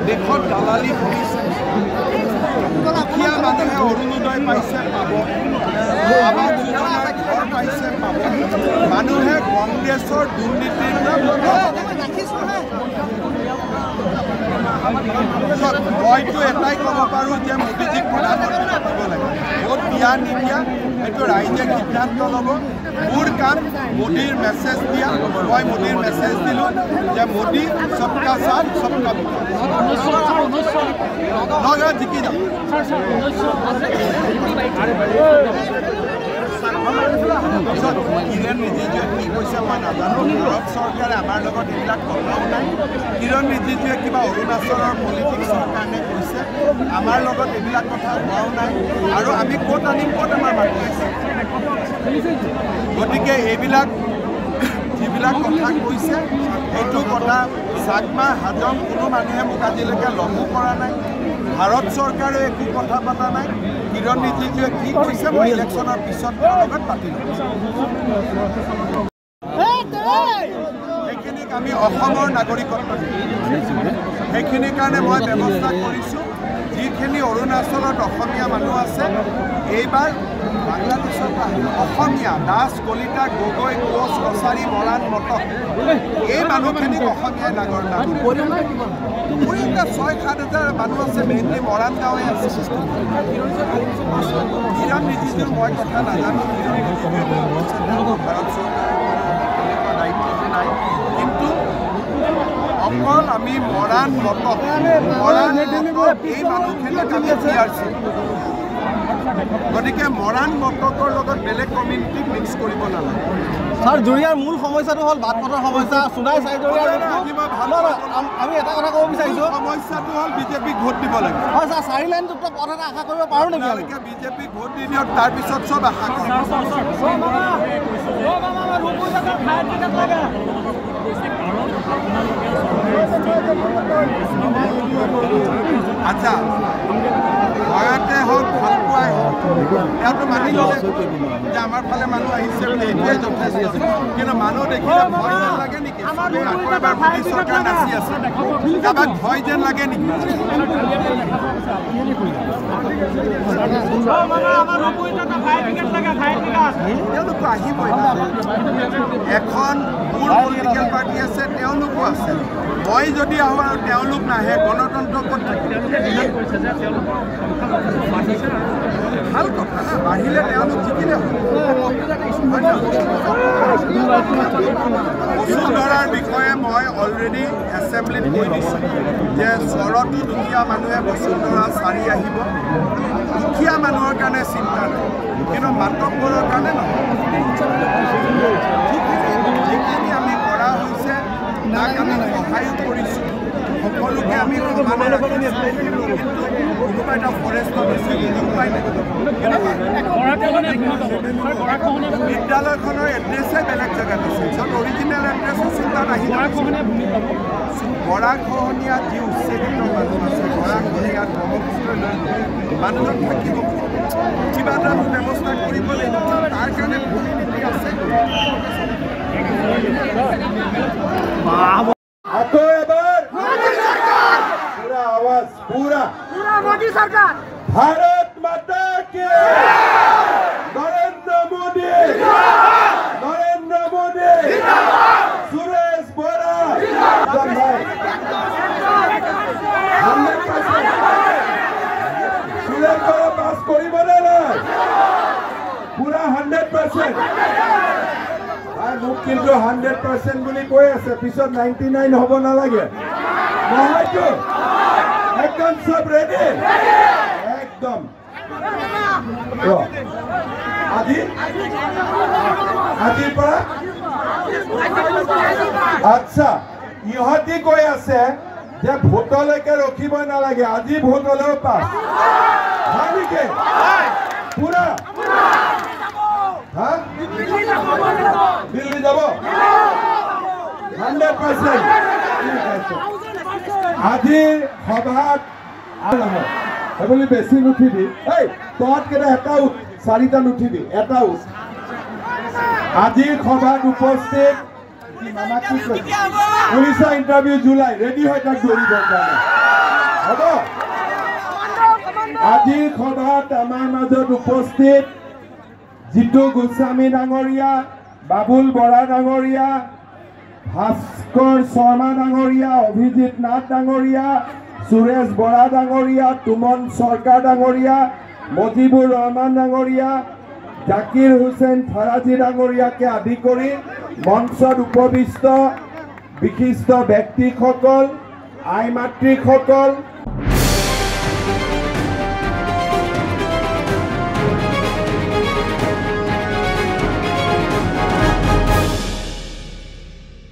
দেশত দালালি কৰিছে দুখীয়া মানুহে অৰুণোদয় পাইছে পাব আৱাস যোজনাৰ ঘৰ পাইছে পাব মানুহে কংগ্ৰেছৰ দুৰ্নীতিৰ মইতো এটাই ক'ব পাৰোঁ যে মোদীজীক প্ৰধানমন্ত্ৰী পাতিব লাগে ভোট দিয়া নিদিয়া এইটো ৰাইজে সিদ্ধান্ত ল'ব মোৰ কাম মোদীৰ মেছেজ দিয়া মই মোদীৰ মেছেজ দিলোঁ যে মোদী সবকা সাথ সবকা বিকাশ জিকি যাম কিৰণ ৰিজিজুৱে কি কৈছে মই নাজানো ভাৰত চৰকাৰে আমাৰ লগত এইবিলাক কথাও নাই কিৰণ ৰিজিজুৱে কিবা অৰুণাচলৰ পলিটিক্সৰ কাৰণে কৈছে আমাৰ লগত এইবিলাক কথা হোৱাও নাই আৰু আমি ক'ত আনিম ক'ত আমাৰ মানুহ আছে গতিকে এইবিলাক যিবিলাক কথা কৈছে এইটো কথা চাকমা হাজং কোনো মানুহে মোক আজিলৈকে লগো কৰা নাই ভাৰত চৰকাৰে একো কথা পতা নাই কিৰণ ৰিজিজুৱে কি কৈছে মই ইলেকশ্যনৰ পিছত লগত পাতিলোঁ সেইখিনিক আমি অসমৰ নাগৰিকত্ব সেইখিনিৰ কাৰণে মই ব্যৱস্থা কৰিছোঁ যিখিনি অৰুণাচলত অসমীয়া মানুহ আছে এইবাৰ বাংলাদেশত অসমীয়া দাস কলিতা গগৈ কোচ কছাৰী মৰাণ মটক এই মানুহখিনিক অসমীয়াই পৰিটা 6-7 হাজাৰ মানুহ আছে মেইনলি মৰাণ গাঁৱে আছে কিৰণ ৰিজিজুৰ মই কথা নাজানো ভাৰত চৰকাৰৰ দায়িত্ব নাই কিন্তু অকল আমি মৰাণ মটক এই মানুহখিনিক আমি জিআৰচি গতিকে মৰাণ মটকৰ লগত বেলেগ কমিউনিটিক মিক্স কৰিব নালাগে ছাৰ জুৰিয়াৰ মূল সমস্যাটো হ'ল বাট পথৰ সমস্যা সোণাই চাইডৰীয়া আমি এটা কথা ক'ব বিচাৰিছোঁ সমস্যাটো হ'ল বিজেপিক ভোট দিব লাগে হয় ছাৰ 4 লাইনযুক্ত পথ এটা আশা কৰিব পাৰোঁ নেকি আমি বিজেপিক ভোট দি দিয়ক তাৰপিছত চব আশা কৰিম আচ্ছা ভয়তে হওক ভাল পোৱাই হওক ইয়াতো মানি ল'লে যে আমাৰ ফালে মানুহ আহিছে বুলি এইটোৱে যথেষ্ট কিন্তু মানুহ দেখিলে ভয় যেন লাগে নেকি আকৌ এবাৰ মোদী চৰকাৰ নাচি আছে কাৰোবাক ভয় যেন লাগে নেকি তেওঁলোকো আহিবই এখন মূল পলিটিকেল পাৰ্টি আছে তেওঁলোকো আছে মই যদি আহোঁ আৰু তেওঁলোক নাহে গণতন্ত্ৰ ক'ত থাকিব ভাল কথা না বাঢ়িলে তেওঁলোক জিকিলে বসুন্ধৰাৰ বিষয়ে মই অলৰেডি এছেম্বলিত কৈ দিছোঁ যে চৰতো দুখীয়া মানুহে বসুন্ধৰা চাৰি আহিব দুখীয়া মানুহৰ কাৰণে চিন্তা নাই কিন্তু মাতব্বৰৰ কাৰণে নহয় যিখিনি আমি কৰা হৈছে তাক আমি সহায়ো কৰিছোঁ সকলোকে আমি সমানে ৰাখিছোঁ কোনোবা এটা ফৰেষ্টত আছে উপায় নাই বিদ্যালয়খনৰ এড্ৰেছে বেলেগ জেগাত আছে য'ত অৰিজিনেল এড্ৰেছ আছিল তাত আহি গৰাখহনীয়াত যি উচ্ছেদিত মানুহ আছে গৰাখহনীয়াত ব্ৰহ্মপুত্ৰ মানুহজন থাকিব কিবা এটা ব্যৱস্থা কৰিব লাগিব তাৰ কাৰণে ভূমি নীতি আছে আকৌ এবাৰ पूरा आवाज पूरा मोदी सरकार भारत माता की नरेंद्र मोदी सुरेश बोरा सुरेश बोरा पास करिबने ना पूरा 100% মোক কিন্তু 100% বুলি কৈ আছে পিছত 99 হ'ব নালাগে নহয়তো একদম সব রেডি একদম আজি পৰা আচ্ছা ইহঁতি কৈ আছে যে ভোটলৈকে ৰখিব নালাগে আজি ভোট হ'লেও পাছ হয় নেকি পুৰা হা দিল্লী যাব 100% আজিৰ সভাত সেইবুলি বেছি নুঠিবি এই তহঁত কেইটা এটা চাৰিটা নুঠিবি এটা উঠ আজিৰ সভাত উপস্থিত পুলিচৰ ইণ্টাৰভিউ জুলাই ৰেডি হৈ তাক দৌৰিবৰ কাৰণে হ'ব আজিৰ সভাত আমাৰ মাজত উপস্থিত জিতু গোস্বামী ডাঙৰীয়া বাবুল বৰা ডাঙৰীয়া ভাস্কৰ শৰ্মা ডাঙৰীয়া অভিজিৎ নাথ ডাঙৰীয়া সুৰেশ বৰা ডাঙৰীয়া তুমন চৰকাৰ ডাঙৰীয়া মজিবুৰ ৰহমান ডাঙৰীয়া জাকিৰ হুছেইন ফাৰাজী ডাঙৰীয়াকে আদি কৰি মঞ্চত উপবিষ্ট বিশিষ্ট ব্যক্তিসকল আই মাতৃসকল